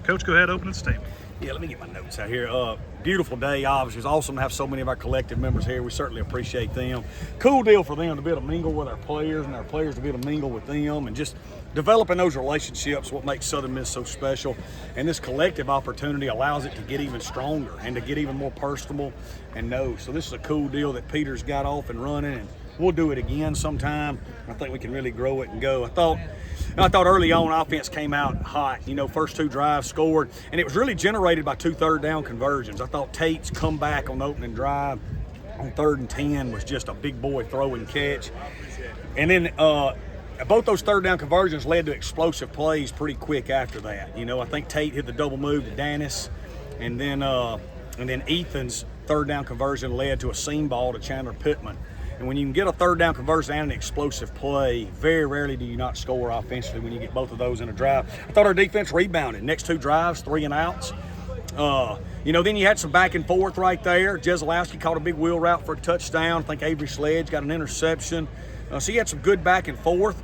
Coach, go ahead, open the statement. Yeah, let me get my notes out here. Beautiful day, obviously. It's awesome to have so many of our collective members here. We certainly appreciate them. Cool deal for them to be able to mingle with our players and our players to be able to mingle with them and just developing those relationships, what makes Southern Miss so special. And this collective opportunity allows it to get even stronger and to get even more personable and know. So this is a cool deal that Peter's got off and running, and we'll do it again sometime. I think we can really grow it and go. I thought early on offense came out hot. First two drives scored, and it was really generated by 2 third-down conversions. I thought Tate's comeback on the opening drive on 3rd and 10 was just a big boy throw and catch. And then both those third-down conversions led to explosive plays pretty quick after that. I think Tate hit the double move to Dennis, and then Ethan's third-down conversion led to a seam ball to Chandler Pittman. And when you can get a third down conversion and an explosive play, very rarely do you not score offensively when you get both of those in a drive. I thought our defense rebounded. Next 2 drives, 3 and outs. Then you had some back and forth right there. Jesiolowski caught a big wheel route for a touchdown. I think Avery Sledge got an interception. So you had some good back and forth.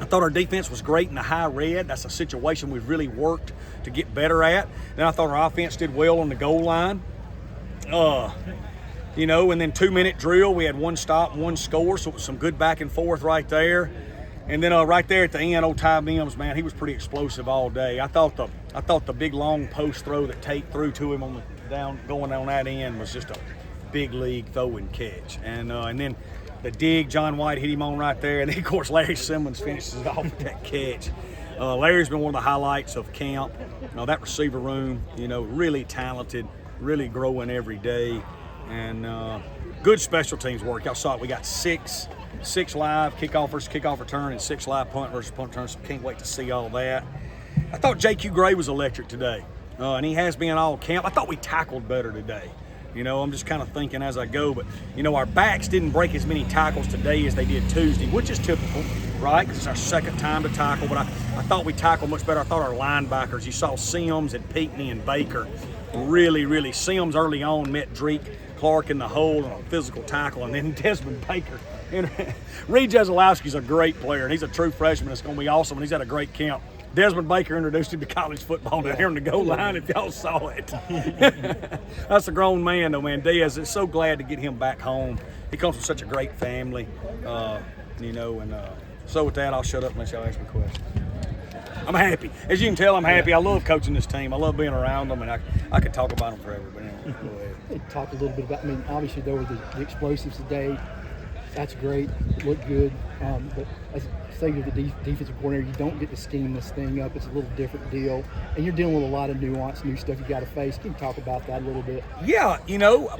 I thought our defense was great in the high red. That's a situation we've really worked to get better at. Then I thought our offense did well on the goal line. And then 2-minute drill, we had 1 stop, 1 score, so it was some good back and forth right there. And then right there at the end, old Ty Mims, man, he was pretty explosive all day. I thought the big long post throw that Tate threw to him going on that end was just a big league throw and catch. And then the dig, John White hit him on right there, and then of course Larry Simmons finishes it off with that catch. Larry's been one of the highlights of camp. That receiver room, really talented, really growing every day. And good special teams work. Y'all saw it. We got 6 live kickoff return, and 6 live punt versus punt return. So can't wait to see all that. I thought J.Q. Gray was electric today, and he has been all camp. I thought we tackled better today. I'm just kind of thinking as I go. But, our backs didn't break as many tackles today as they did Tuesday, which is typical, right? Because it's our second time to tackle. But I thought we tackled much better. I thought our linebackers, you saw Sims and Pinckney and Baker, really. Sims early on met Drake Clark in the hole on a physical tackle, and then Desmond Baker. Reed Jesiolowski's a great player, and he's a true freshman. It's going to be awesome, and he's had a great camp. Desmond Baker introduced him to college football down here on the goal line, if y'all saw it. That's a grown man, though, man. Diaz is so glad to get him back home. He comes from such a great family, so with that, I'll shut up and let y'all ask me questions. I'm happy. As you can tell, I'm happy. I love coaching this team. I love being around them, and I could talk about them forever. But anyway, go ahead. Talk a little bit about, obviously there were the explosives today. That's great. Looked good. But as say you're the defensive coordinator, you don't get to scheme this thing up. It's a little different deal. And you're dealing with a lot of nuance, new stuff you got to face. Can you talk about that a little bit? Yeah,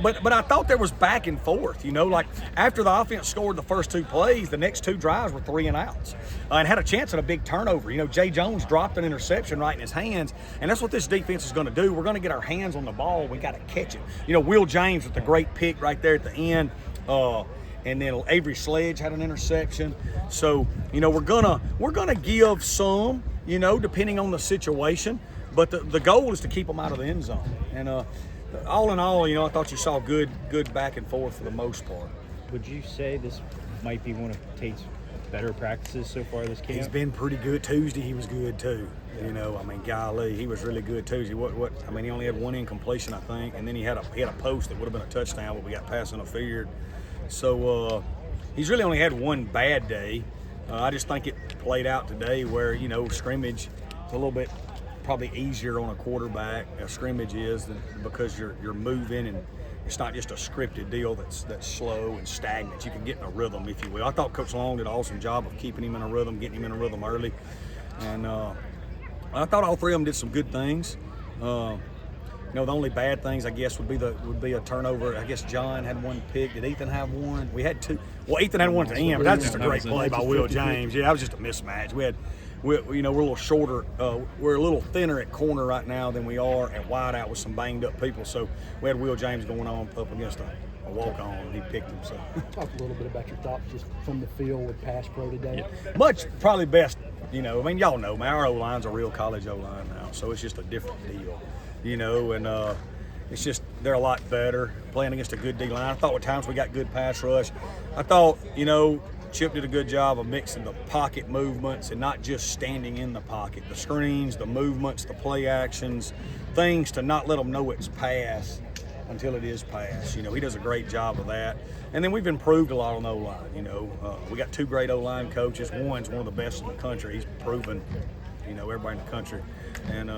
but I thought there was back and forth, like after the offense scored the first 2 plays, the next 2 drives were 3 and outs and had a chance at a big turnover. Jay Jones dropped an interception right in his hands, and that's what this defense is going to do. We're going to get our hands on the ball. We got to catch it. Will James with the great pick right there at the end. And then Avery Sledge had an interception. So, we're gonna give some, depending on the situation. But the goal is to keep them out of the end zone. And all in all, I thought you saw good back and forth for the most part. Would you say this might be one of Tate's better practices so far this camp? He's been pretty good. Tuesday he was good too. Golly, he was really good Tuesday. He only had 1 incompletion, I think, and then he had a post that would have been a touchdown, but we got pass interfered. So he's really only had 1 bad day. I just think it played out today where, scrimmage is a little bit probably easier on a quarterback. A scrimmage is because you're moving, and it's not just a scripted deal that's slow and stagnant. You can get in a rhythm, if you will. I thought Coach Long did an awesome job of keeping him in a rhythm, getting him in a rhythm early. And I thought all 3 of them did some good things. The only bad things, I guess, would be a turnover. I guess John had 1 pick. Did Ethan have 1? We had 2. Well, Ethan had 1 at the end, but that's just a great play by Will James. Yeah, that was just a mismatch. We're a little shorter. We're a little thinner at corner right now than we are at wideout with some banged up people. So we had Will James going on up against a walk-on, and he picked him. So talk a little bit about your thoughts just from the field with pass pro today. Much probably best. Y'all know, man, our O-line's a real college O-line now, so it's just a different deal. And it's just they're a lot better playing against a good D-line. I thought at times we got good pass rush. I thought, Chip did a good job of mixing the pocket movements and not just standing in the pocket. The screens, the movements, the play actions, things to not let them know it's pass until it is pass. He does a great job of that. And then we've improved a lot on the O-line. We got 2 great O-line coaches. One's one of the best in the country. He's proven, everybody in the country. And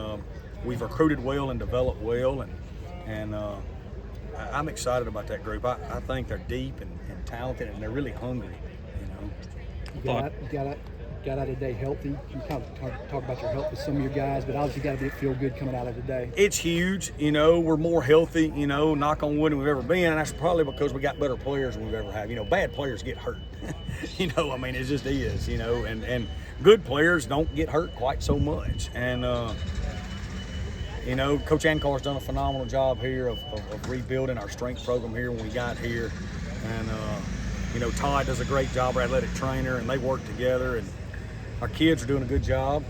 we've recruited well and developed well. And I'm excited about that group. I think they're deep and talented, and they're really hungry. You got out today healthy. You kind of talk about your health with some of your guys, but obviously you got to feel good coming out of today. It's huge. We're more healthy, knock on wood, than we've ever been, and that's probably because we got better players than we've ever had. Bad players get hurt. It just is, and good players don't get hurt quite so much. And, Coach Ancar's done a phenomenal job here of rebuilding our strength program here when we got here. And, Todd does a great job, our athletic trainer, and they work together. And our kids are doing a good job.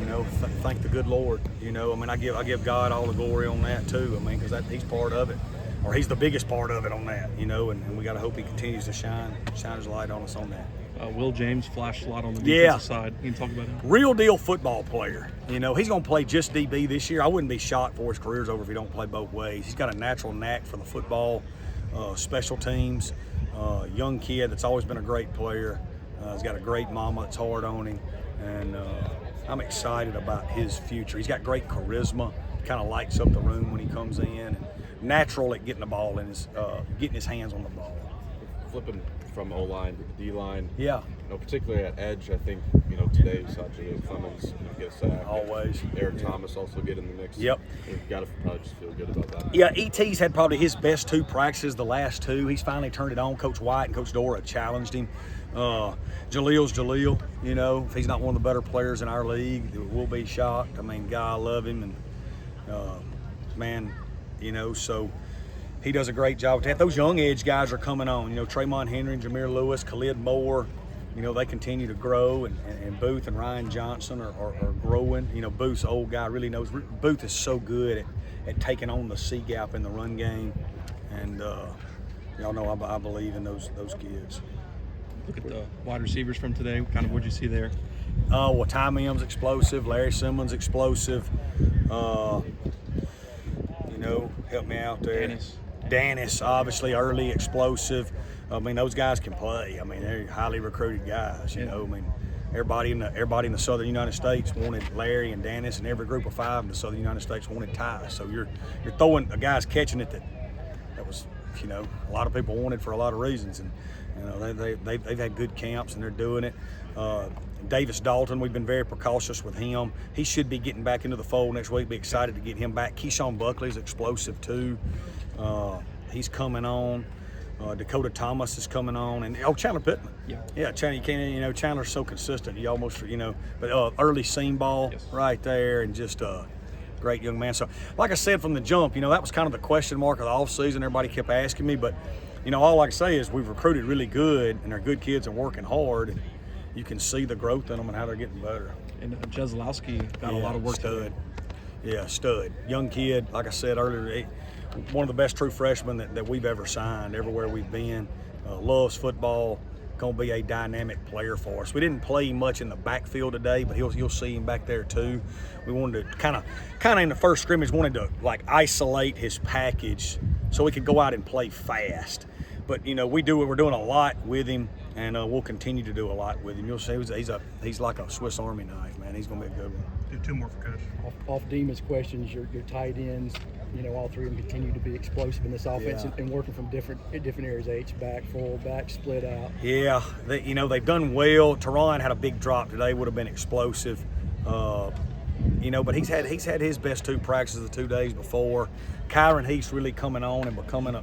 And, thank the good Lord. I give God all the glory on that too. Because he's part of it, or he's the biggest part of it on that. And we got to hope he continues to shine his light on us on that. Will James flashed a lot on the defensive side. Can you talk about him? Real deal football player. He's going to play just DB this year. I wouldn't be shocked for his career's over if he don't play both ways. He's got a natural knack for the football, special teams. Young kid that's always been a great player. He's got a great mama that's hard on him. And I'm excited about his future. He's got great charisma. Kind of lights up the room when he comes in. And natural at getting the ball in getting his hands on the ball. Flipping from O-line to D-line. Yeah. Particularly at edge, I think, today we saw Jaleel Clemens get a sack. Always. Eric Thomas also get in the mix. Yep. You've got to probably just feel good about that. Yeah, ET's had probably his best 2 practices, the last 2. He's finally turned it on. Coach White and Coach Dora challenged him. Jaleel. If he's not one of the better players in our league, we'll be shocked. God, I love him. And, so he does a great job with that. Those young edge guys are coming on. Tremont Henry, Jameer Lewis, Khalid Moore. They continue to grow, and Booth and Ryan Johnson are growing. Booth's old guy really knows. Booth is so good at taking on the C gap in the run game, and y'all know I believe in those kids. Look at the wide receivers from today. Kind of what'd you see there? Ty Mims explosive, Larry Simmons explosive. Help me out there. Dennis, obviously early, explosive. Those guys can play. They're highly recruited guys. Everybody in the Southern United States wanted Larry and Dennis, and every group of 5 in the Southern United States wanted Ty. So you're throwing a guy's catching it that was a lot of people wanted for a lot of reasons, and they've had good camps and they're doing it. Davis Dalton, we've been very precautious with him. He should be getting back into the fold next week. Be excited to get him back. Keyshawn Buckley's explosive too. He's coming on. Dakota Thomas is coming on, and Chandler Pittman. Yeah, Chandler. Chandler's so consistent. He almost, but early seam ball right there, and just great young man. So, like I said from the jump, that was kind of the question mark of the offseason. Everybody kept asking me, but all I can say is we've recruited really good, and they're good kids and working hard. And you can see the growth in them and how they're getting better. And Jesiolowski got a lot of work. Stud. Yeah, stud. Young kid, like I said earlier, one of the best true freshmen that we've ever signed everywhere we've been. Loves football, going to be a dynamic player for us. We didn't play much in the backfield today, but you'll see him back there too. We wanted to kind of in the first scrimmage, wanted to isolate his package so he could go out and play fast. But we're doing a lot with him, and we'll continue to do a lot with him. You'll see he's like a Swiss Army knife, man. He's going to be a good one. Do 2 more for Coach. Off Deema's questions, your tight ends, all 3 of them continue to be explosive in this offense and working from different areas, H-back, full-back, split out. Yeah, they've done well. Teron had a big drop today, would have been explosive. But he's had his best 2 practices the 2 days before. Kyron Heath's really coming on and becoming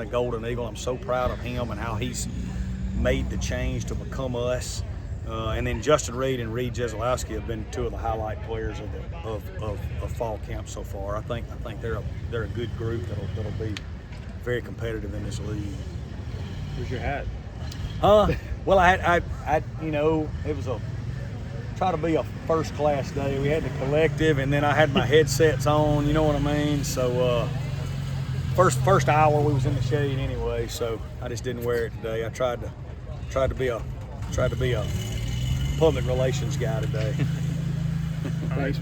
a Golden Eagle. I'm so proud of him and how he's made the change to become us. And then Justin Reed and Reed Jesiolowski have been 2 of the highlight players of fall camp so far. I think they're a good group that'll be very competitive in this league. Where's your hat? Well, I it was try to be a first class day. We had the collective, and then I had my headsets on. You know what I mean? So first hour we was in the shade anyway, so I just didn't wear it today. I tried Tried to be a public relations guy today. Thanks,